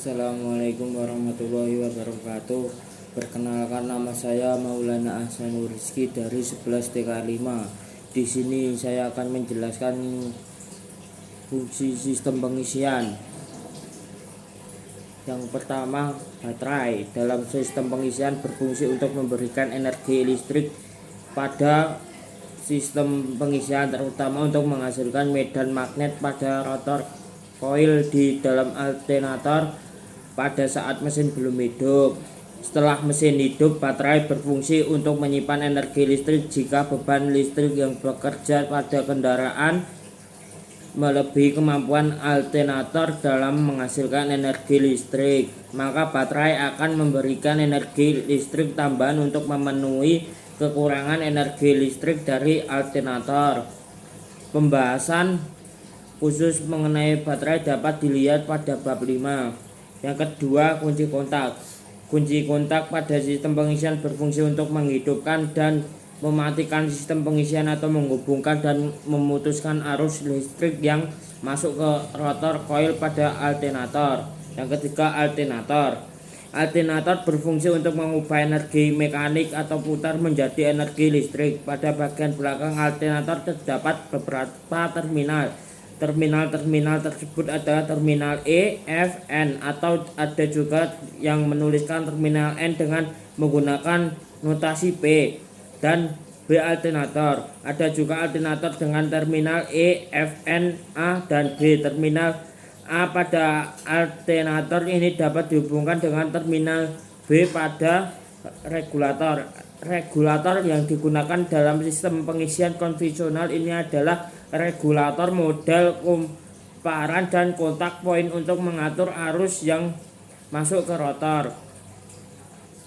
Assalamualaikum warahmatullahi wabarakatuh. Perkenalkan, nama saya Maulana Ahsanul Rizki dari 11 TK5. Di sini saya akan menjelaskan fungsi sistem pengisian. Yang pertama, baterai. Dalam sistem pengisian berfungsi untuk memberikan energi listrik pada sistem pengisian, terutama untuk menghasilkan medan magnet pada rotor koil di dalam alternator pada saat mesin belum hidup. Setelah mesin hidup, baterai berfungsi untuk menyimpan energi listrik jika beban listrik yang bekerja pada kendaraan melebihi kemampuan alternator dalam menghasilkan energi listrik. Maka baterai akan memberikan energi listrik tambahan untuk memenuhi kekurangan energi listrik dari alternator. Pembahasan khusus mengenai baterai dapat dilihat pada bab 5. Yang kedua, kunci kontak. Kunci kontak pada sistem pengisian berfungsi untuk menghidupkan dan mematikan sistem pengisian atau menghubungkan dan memutuskan arus listrik yang masuk ke rotor koil pada alternator. Yang ketiga, alternator. Alternator berfungsi untuk mengubah energi mekanik atau putar menjadi energi listrik. Pada bagian belakang alternator terdapat beberapa terminal. Terminal tersebut adalah terminal E, F, N, atau ada juga yang menuliskan terminal N dengan menggunakan notasi P dan B alternator. Ada juga alternator dengan terminal E, F, N, A, dan B. Terminal A pada alternator ini dapat dihubungkan dengan terminal B pada regulator. Regulator yang digunakan dalam sistem pengisian konvensional ini adalah regulator model kumparan dan kontak poin untuk mengatur arus yang masuk ke rotor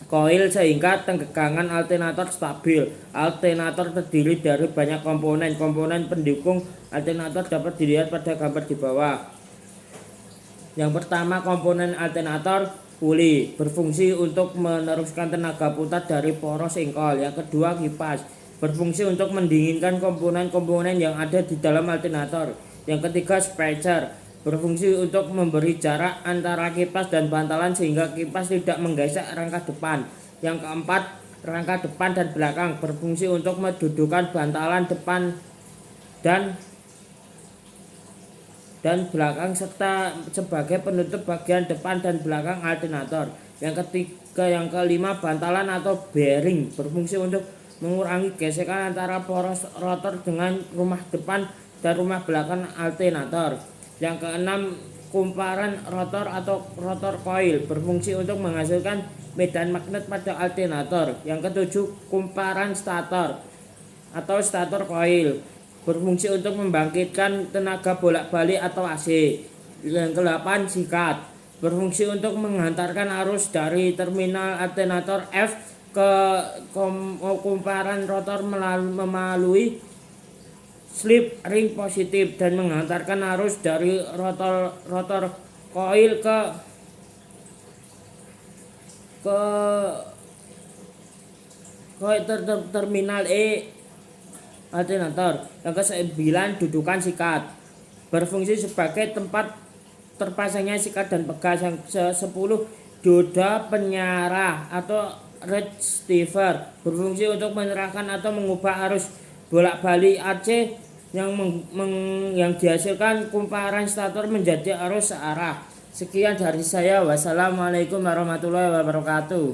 koil sehingga tegangan alternator stabil. Alternator terdiri dari banyak komponen. Komponen pendukung alternator dapat dilihat pada gambar di bawah. Yang pertama, komponen alternator puli, berfungsi untuk meneruskan tenaga putar dari poros engkol. Yang kedua, kipas, berfungsi untuk mendinginkan komponen-komponen yang ada di dalam alternator. Yang ketiga, spacer, berfungsi untuk memberi jarak antara kipas dan bantalan sehingga kipas tidak menggesek rangka depan. Yang keempat, rangka depan dan belakang, berfungsi untuk mendudukan bantalan depan dan belakang serta sebagai penutup bagian depan dan belakang alternator. Yang ketiga, yang kelima, bantalan atau bearing, berfungsi untuk mengurangi gesekan antara poros rotor dengan rumah depan dan rumah belakang alternator. Yang keenam, kumparan rotor atau rotor coil, berfungsi untuk menghasilkan medan magnet pada alternator. Yang ketujuh, kumparan stator atau stator coil, berfungsi untuk membangkitkan tenaga bolak-balik atau AC. Yang ke-8, sikat, berfungsi untuk menghantarkan arus dari terminal alternator F ke kumparan rotor melalui slip ring positif dan menghantarkan arus dari rotor coil ke terminal E alternator. Yang ke-9, dudukan sikat, berfungsi sebagai tempat terpasangnya sikat dan pegas. Yang ke-10, dioda penyarah atau receiver, berfungsi untuk menyerahkan atau mengubah arus bolak-balik AC yang dihasilkan kumparan stator menjadi arus searah. Sekian dari saya. Wassalamualaikum warahmatullahi wabarakatuh.